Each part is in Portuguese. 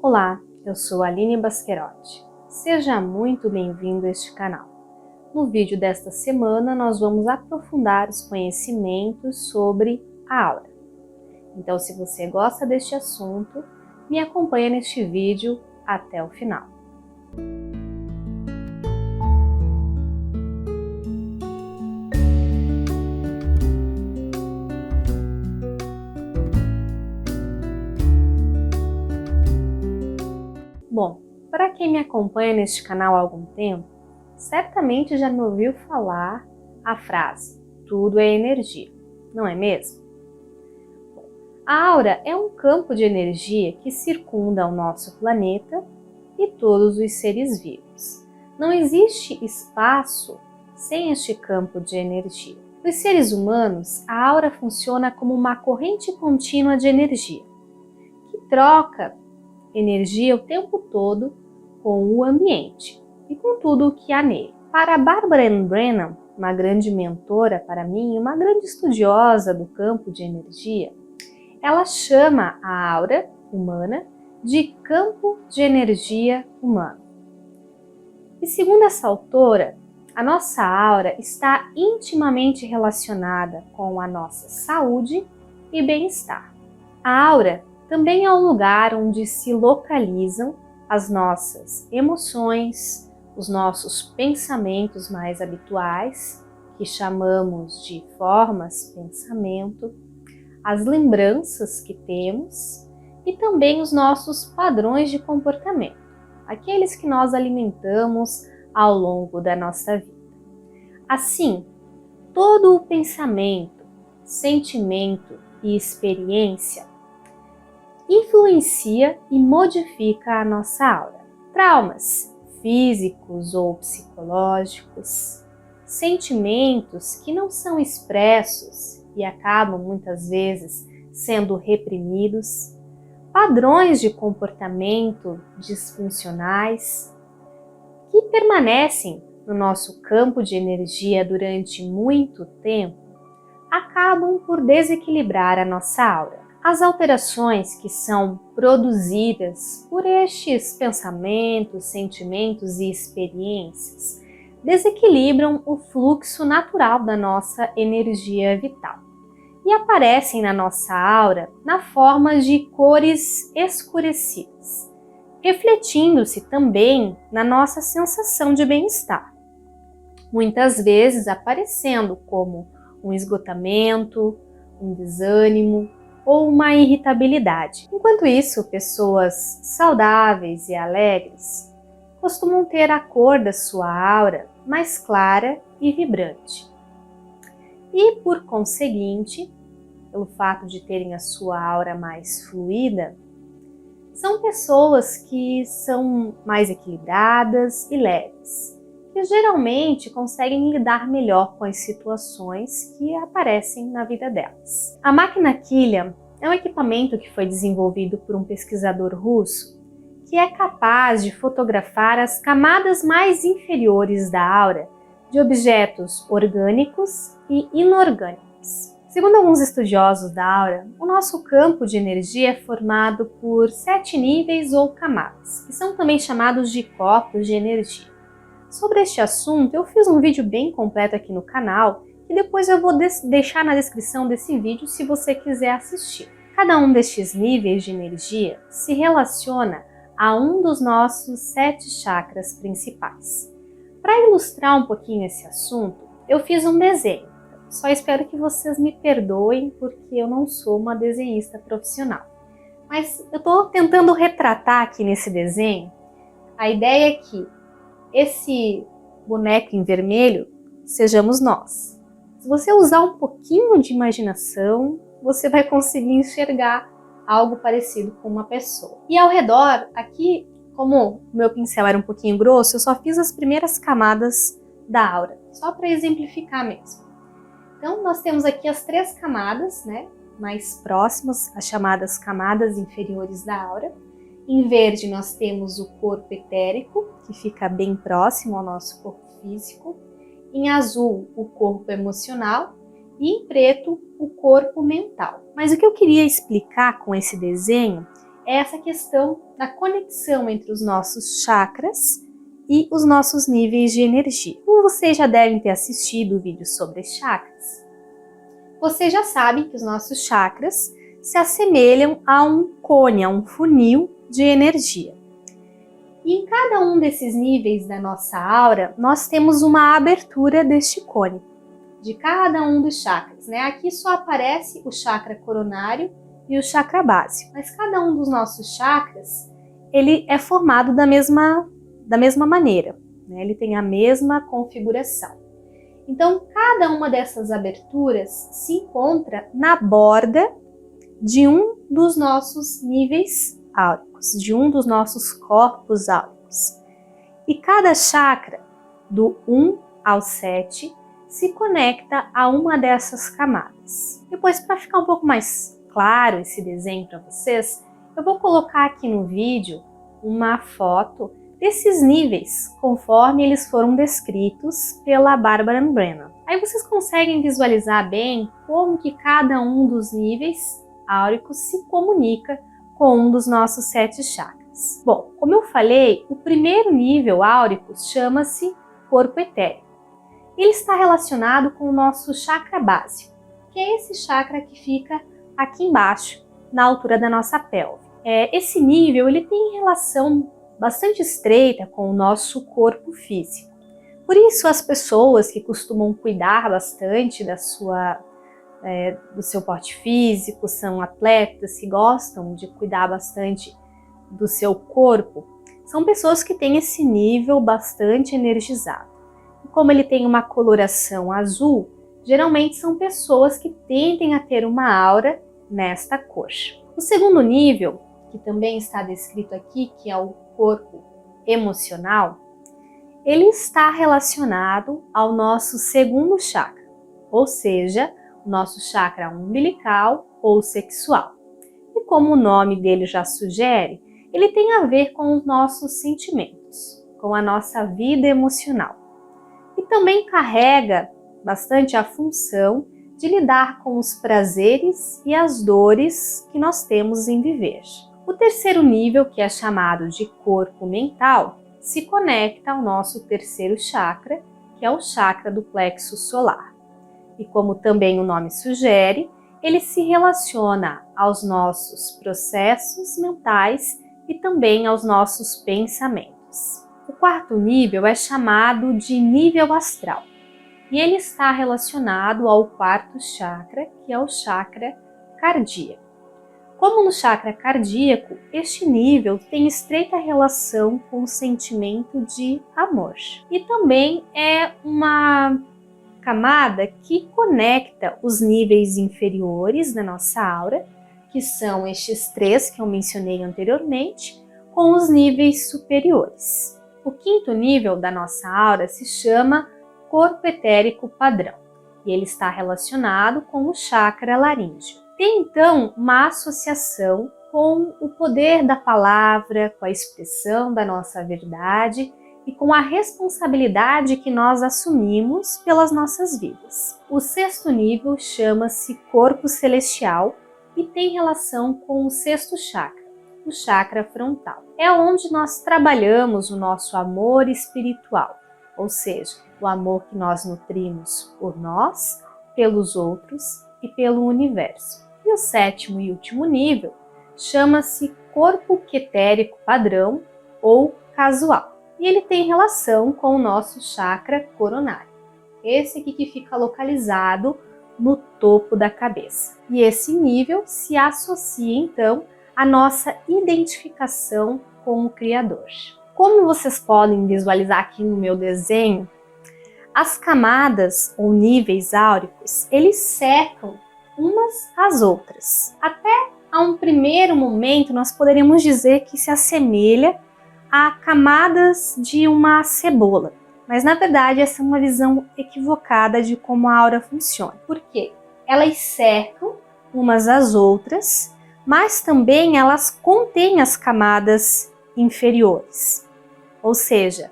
Olá, eu sou Aline Basquerotti. Seja muito bem-vindo a este canal. No vídeo desta semana, nós vamos aprofundar os conhecimentos sobre a aura. Então, se você gosta deste assunto, me acompanhe neste vídeo até o final. Bom, para quem me acompanha neste canal há algum tempo, certamente já me ouviu falar a frase "tudo é energia", não é mesmo? Bom, a aura é um campo de energia que circunda o nosso planeta e todos os seres vivos. Não existe espaço sem este campo de energia. Para os seres humanos, a aura funciona como uma corrente contínua de energia, que troca energia o tempo todo com o ambiente e com tudo o que há nele. Para a Barbara Ann Brennan, uma grande mentora para mim, uma grande estudiosa do campo de energia, ela chama a aura humana de campo de energia humano. E segundo essa autora, a nossa aura está intimamente relacionada com a nossa saúde e bem-estar. A aura também é o lugar onde se localizam as nossas emoções, os nossos pensamentos mais habituais, que chamamos de formas-pensamento, as lembranças que temos e também os nossos padrões de comportamento, aqueles que nós alimentamos ao longo da nossa vida. Assim, todo o pensamento, sentimento e experiência influencia e modifica a nossa aura. Traumas físicos ou psicológicos, sentimentos que não são expressos e acabam muitas vezes sendo reprimidos, padrões de comportamento disfuncionais que permanecem no nosso campo de energia durante muito tempo, acabam por desequilibrar a nossa aura. As alterações que são produzidas por estes pensamentos, sentimentos e experiências desequilibram o fluxo natural da nossa energia vital e aparecem na nossa aura na forma de cores escurecidas, refletindo-se também na nossa sensação de bem-estar, muitas vezes aparecendo como um esgotamento, um desânimo, ou uma irritabilidade. Enquanto isso, pessoas saudáveis e alegres costumam ter a cor da sua aura mais clara e vibrante. E, por conseguinte, pelo fato de terem a sua aura mais fluida, são pessoas que são mais equilibradas e leves, que geralmente conseguem lidar melhor com as situações que aparecem na vida delas. A máquina Killian é um equipamento que foi desenvolvido por um pesquisador russo que é capaz de fotografar as camadas mais inferiores da aura de objetos orgânicos e inorgânicos. Segundo alguns estudiosos da aura, o nosso campo de energia é formado por 7 níveis ou camadas, que são também chamados de corpos de energia. Sobre este assunto, eu fiz um vídeo bem completo aqui no canal e depois eu vou deixar na descrição desse vídeo se você quiser assistir. Cada um destes níveis de energia se relaciona a um dos nossos 7 chakras principais. Para ilustrar um pouquinho esse assunto, eu fiz um desenho. Só espero que vocês me perdoem porque eu não sou uma desenhista profissional. Mas eu estou tentando retratar aqui nesse desenho a ideia é que esse boneco em vermelho sejamos nós. Se você usar um pouquinho de imaginação, você vai conseguir enxergar algo parecido com uma pessoa. E ao redor, aqui, como o meu pincel era um pouquinho grosso, eu só fiz as primeiras camadas da aura, só para exemplificar mesmo. Então, nós temos aqui as 3 camadas, né, mais próximas, as chamadas camadas inferiores da aura. Em verde nós temos o corpo etérico, que fica bem próximo ao nosso corpo físico. Em azul, o corpo emocional. E em preto, o corpo mental. Mas o que eu queria explicar com esse desenho é essa questão da conexão entre os nossos chakras e os nossos níveis de energia. Como vocês já devem ter assistido o vídeo sobre chakras, vocês já sabem que os nossos chakras se assemelham a um cone, a um funil de energia. E em cada um desses níveis da nossa aura, nós temos uma abertura deste cone, de cada um dos chakras, né? Aqui só aparece o chakra coronário e o chakra básico, mas cada um dos nossos chakras, ele é formado da mesma maneira, né? Ele tem a mesma configuração. Então, cada uma dessas aberturas se encontra na borda de um dos nossos níveis áuricos, de um dos nossos corpos áuricos. E cada chakra, do 1 ao 7, se conecta a uma dessas camadas. Depois, para ficar um pouco mais claro esse desenho para vocês, eu vou colocar aqui no vídeo uma foto desses níveis, conforme eles foram descritos pela Barbara Brennan. Aí vocês conseguem visualizar bem como que cada um dos níveis áuricos se comunica com um dos nossos 7 chakras. Bom, como eu falei, o primeiro nível áurico chama-se corpo etérico. Ele está relacionado com o nosso chakra básico, que é esse chakra que fica aqui embaixo, na altura da nossa pelve. Esse nível ele tem relação bastante estreita com o nosso corpo físico. Por isso, as pessoas que costumam cuidar bastante do seu porte físico, são atletas que gostam de cuidar bastante do seu corpo, são pessoas que têm esse nível bastante energizado. E como ele tem uma coloração azul, geralmente são pessoas que tendem a ter uma aura nesta cor. O segundo nível, que também está descrito aqui, que é o corpo emocional, ele está relacionado ao nosso segundo chakra, ou seja, o nosso chakra umbilical ou sexual. E como o nome dele já sugere, ele tem a ver com os nossos sentimentos, com a nossa vida emocional. E também carrega bastante a função de lidar com os prazeres e as dores que nós temos em viver. O terceiro nível, que é chamado de corpo mental, se conecta ao nosso terceiro chakra, que é o chakra do plexo solar. E como também o nome sugere, ele se relaciona aos nossos processos mentais e também aos nossos pensamentos. O quarto nível é chamado de nível astral, e ele está relacionado ao quarto chakra, que é o chakra cardíaco. Como no chakra cardíaco, este nível tem estreita relação com o sentimento de amor. E também é uma camada que conecta os níveis inferiores da nossa aura, que são estes 3 que eu mencionei anteriormente, com os níveis superiores. O quinto nível da nossa aura se chama corpo etérico padrão, e ele está relacionado com o chakra laríngeo. Tem então uma associação com o poder da palavra, com a expressão da nossa verdade e com a responsabilidade que nós assumimos pelas nossas vidas. O sexto nível chama-se corpo celestial e tem relação com o sexto chakra, o chakra frontal. É onde nós trabalhamos o nosso amor espiritual, ou seja, o amor que nós nutrimos por nós, pelos outros e pelo universo. E o sétimo e último nível chama-se corpo quetérico padrão ou casual. E ele tem relação com o nosso chakra coronário. Esse aqui que fica localizado no topo da cabeça. E esse nível se associa então à nossa identificação com o Criador. Como vocês podem visualizar aqui no meu desenho, as camadas ou níveis áuricos, eles cercam umas às outras. Até a um primeiro momento nós poderíamos dizer que se assemelha a camadas de uma cebola. Mas na verdade essa é uma visão equivocada de como a aura funciona. Por quê? Elas cercam umas às outras, mas também elas contêm as camadas inferiores. Ou seja,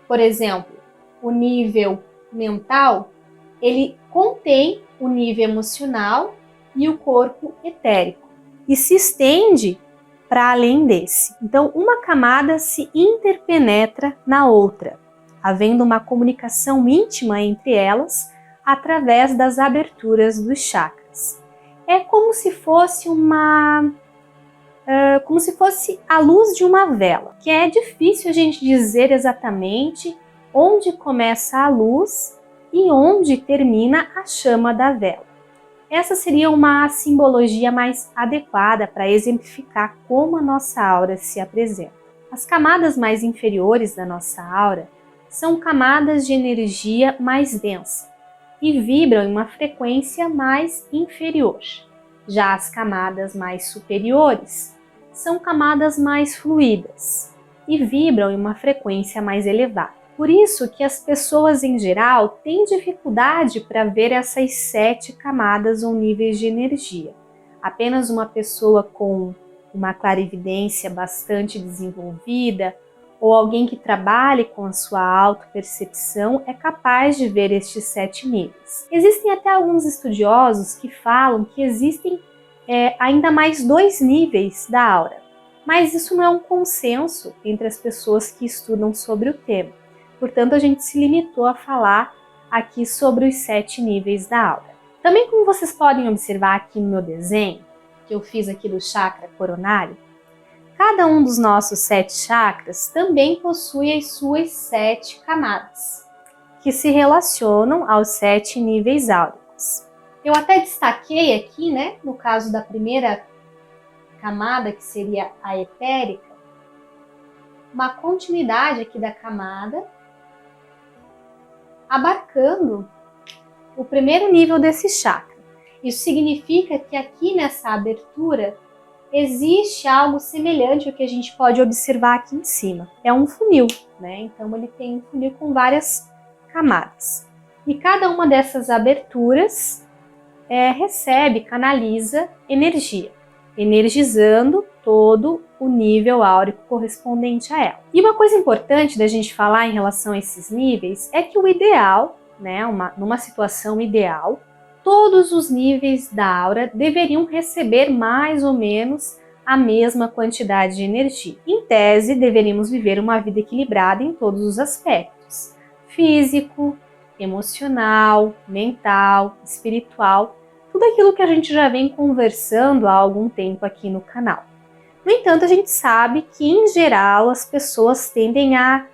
por exemplo, o nível mental, ele contém o nível emocional e o corpo etérico e se estende para além desse. Então, uma camada se interpenetra na outra, havendo uma comunicação íntima entre elas através das aberturas dos chakras. É como se fosse a luz de uma vela, que é difícil a gente dizer exatamente onde começa a luz e onde termina a chama da vela. Essa seria uma simbologia mais adequada para exemplificar como a nossa aura se apresenta. As camadas mais inferiores da nossa aura são camadas de energia mais densa e vibram em uma frequência mais inferior. Já as camadas mais superiores são camadas mais fluídas e vibram em uma frequência mais elevada. Por isso que as pessoas em geral têm dificuldade para ver essas 7 camadas ou níveis de energia. Apenas uma pessoa com uma clarividência bastante desenvolvida ou alguém que trabalhe com a sua autopercepção é capaz de ver estes 7 níveis. Existem até alguns estudiosos que falam que existem ainda mais 2 níveis da aura, mas isso não é um consenso entre as pessoas que estudam sobre o tema. Portanto, a gente se limitou a falar aqui sobre os 7 níveis da aura. Também, como vocês podem observar aqui no meu desenho, que eu fiz aqui do chakra coronário, cada um dos nossos 7 chakras também possui as suas 7 camadas, que se relacionam aos 7 níveis áuricos. Eu até destaquei aqui, no caso da primeira camada, que seria a etérica, uma continuidade aqui da camada, abarcando o primeiro nível desse chakra. Isso significa que aqui nessa abertura existe algo semelhante ao que a gente pode observar aqui em cima. É um funil, Então ele tem um funil com várias camadas. E cada uma dessas aberturas recebe, canaliza energia, energizando todo o nível áurico correspondente a ela. E uma coisa importante da gente falar em relação a esses níveis é que o ideal, numa situação ideal, todos os níveis da aura deveriam receber mais ou menos a mesma quantidade de energia. Em tese, deveríamos viver uma vida equilibrada em todos os aspectos: físico, emocional, mental, espiritual, tudo aquilo que a gente já vem conversando há algum tempo aqui no canal. No entanto, a gente sabe que, em geral, as pessoas tendem a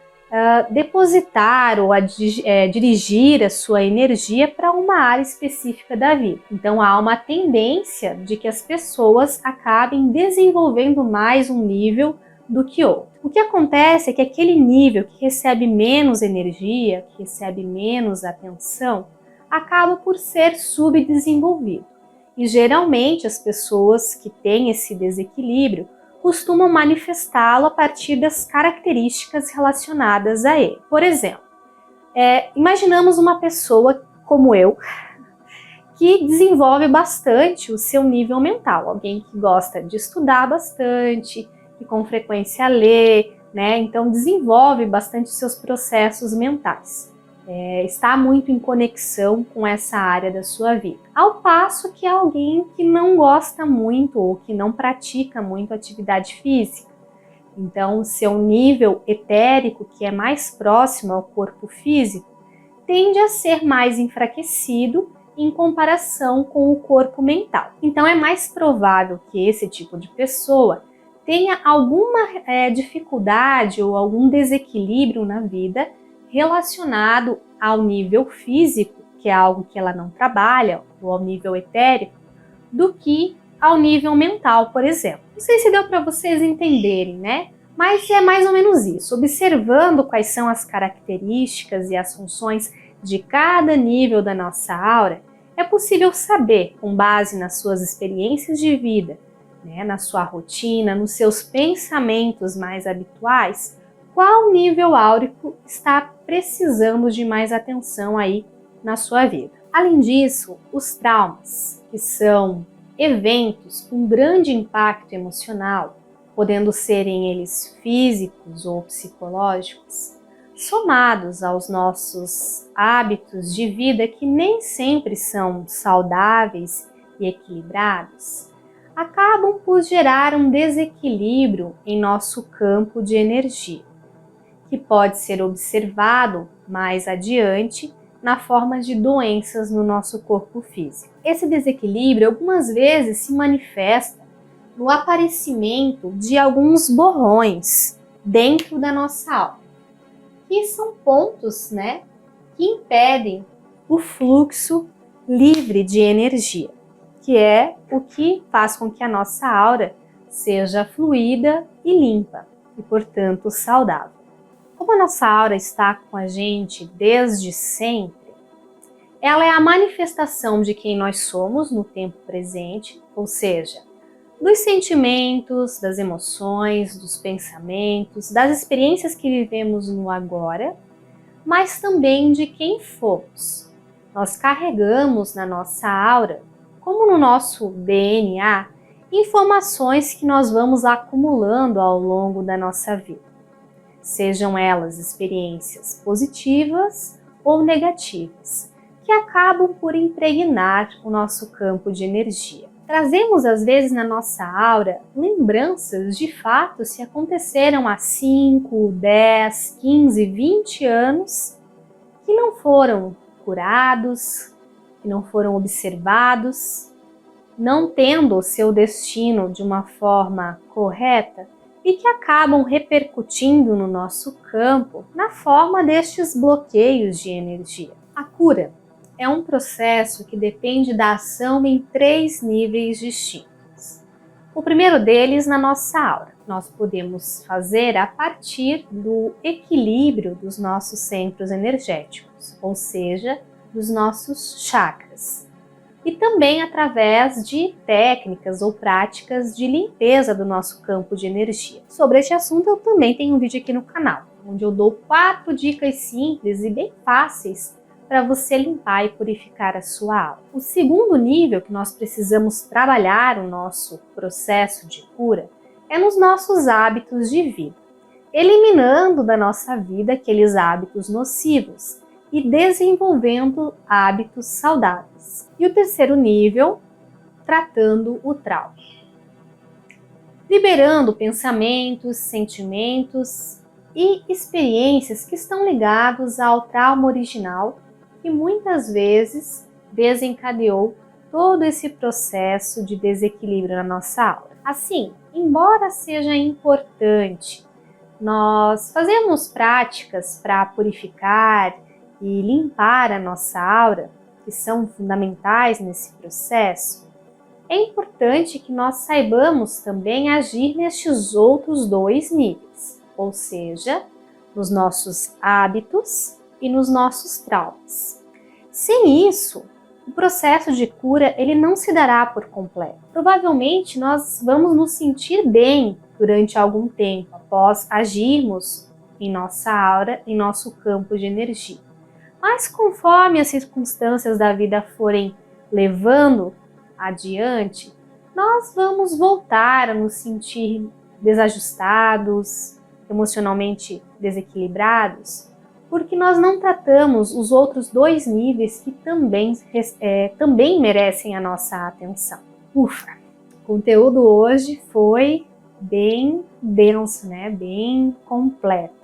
depositar ou a dirigir a sua energia para uma área específica da vida. Então, há uma tendência de que as pessoas acabem desenvolvendo mais um nível do que outro. O que acontece é que aquele nível que recebe menos energia, que recebe menos atenção, acaba por ser subdesenvolvido. E geralmente as pessoas que têm esse desequilíbrio costumam manifestá-lo a partir das características relacionadas a ele. Por exemplo, imaginamos uma pessoa como eu, que desenvolve bastante o seu nível mental, alguém que gosta de estudar bastante, que com frequência lê, Então desenvolve bastante os seus processos mentais. Está muito em conexão com essa área da sua vida. Ao passo que é alguém que não gosta muito ou que não pratica muito atividade física. Então, o seu nível etérico, que é mais próximo ao corpo físico, tende a ser mais enfraquecido em comparação com o corpo mental. Então, é mais provável que esse tipo de pessoa tenha alguma dificuldade ou algum desequilíbrio na vida relacionado ao nível físico, que é algo que ela não trabalha, ou ao nível etérico, do que ao nível mental, por exemplo. Não sei se deu para vocês entenderem, Mas é mais ou menos isso. Observando quais são as características e as funções de cada nível da nossa aura, é possível saber, com base nas suas experiências de vida, na sua rotina, nos seus pensamentos mais habituais, qual nível áurico está precisando de mais atenção aí na sua vida. Além disso, os traumas, que são eventos com grande impacto emocional, podendo serem eles físicos ou psicológicos, somados aos nossos hábitos de vida que nem sempre são saudáveis e equilibrados, acabam por gerar um desequilíbrio em nosso campo de energia, que pode ser observado mais adiante na forma de doenças no nosso corpo físico. Esse desequilíbrio algumas vezes se manifesta no aparecimento de alguns borrões dentro da nossa alma, que são pontos, que impedem o fluxo livre de energia, que é o que faz com que a nossa aura seja fluida e limpa e, portanto, saudável. Como a nossa aura está com a gente desde sempre, ela é a manifestação de quem nós somos no tempo presente, ou seja, dos sentimentos, das emoções, dos pensamentos, das experiências que vivemos no agora, mas também de quem fomos. Nós carregamos na nossa aura, como no nosso DNA, informações que nós vamos acumulando ao longo da nossa vida. Sejam elas experiências positivas ou negativas, que acabam por impregnar o nosso campo de energia. Trazemos às vezes na nossa aura lembranças de fatos que aconteceram há 5, 10, 15, 20 anos, que não foram curados, que não foram observados, não tendo o seu destino de uma forma correta e que acabam repercutindo no nosso campo na forma destes bloqueios de energia. A cura é um processo que depende da ação em 3 níveis distintos. O primeiro deles na nossa aura. Nós podemos fazer a partir do equilíbrio dos nossos centros energéticos, ou seja, dos nossos chakras. E também através de técnicas ou práticas de limpeza do nosso campo de energia. Sobre este assunto eu também tenho um vídeo aqui no canal, onde eu dou 4 dicas simples e bem fáceis para você limpar e purificar a sua aura. O segundo nível que nós precisamos trabalhar o nosso processo de cura é nos nossos hábitos de vida, eliminando da nossa vida aqueles hábitos nocivos e desenvolvendo hábitos saudáveis. E o terceiro nível, tratando o trauma, liberando pensamentos, sentimentos e experiências que estão ligados ao trauma original que muitas vezes desencadeou todo esse processo de desequilíbrio na nossa aura. Assim, embora seja importante nós fazermos práticas para purificar e limpar a nossa aura, que são fundamentais nesse processo, é importante que nós saibamos também agir nestes outros 2 níveis, ou seja, nos nossos hábitos e nos nossos traumas. Sem isso, o processo de cura ele não se dará por completo. Provavelmente nós vamos nos sentir bem durante algum tempo após agirmos em nossa aura, em nosso campo de energia. Mas conforme as circunstâncias da vida forem levando adiante, nós vamos voltar a nos sentir desajustados, emocionalmente desequilibrados, porque nós não tratamos os outros 2 níveis que também merecem a nossa atenção. Ufa! O conteúdo hoje foi bem denso, bem completo.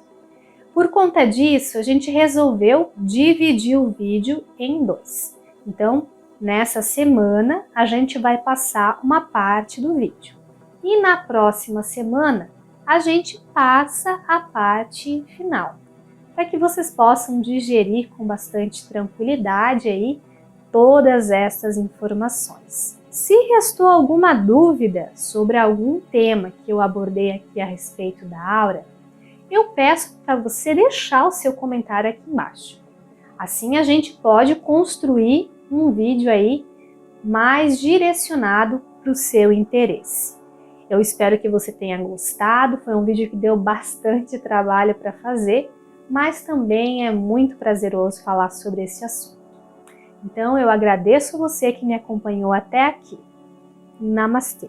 Por conta disso, a gente resolveu dividir o vídeo em 2. Então, nessa semana, a gente vai passar uma parte do vídeo. E na próxima semana, a gente passa a parte final, para que vocês possam digerir com bastante tranquilidade aí todas essas informações. Se restou alguma dúvida sobre algum tema que eu abordei aqui a respeito da aura, eu peço para você deixar o seu comentário aqui embaixo. Assim a gente pode construir um vídeo aí mais direcionado para o seu interesse. Eu espero que você tenha gostado, foi um vídeo que deu bastante trabalho para fazer, mas também é muito prazeroso falar sobre esse assunto. Então eu agradeço você que me acompanhou até aqui. Namastê!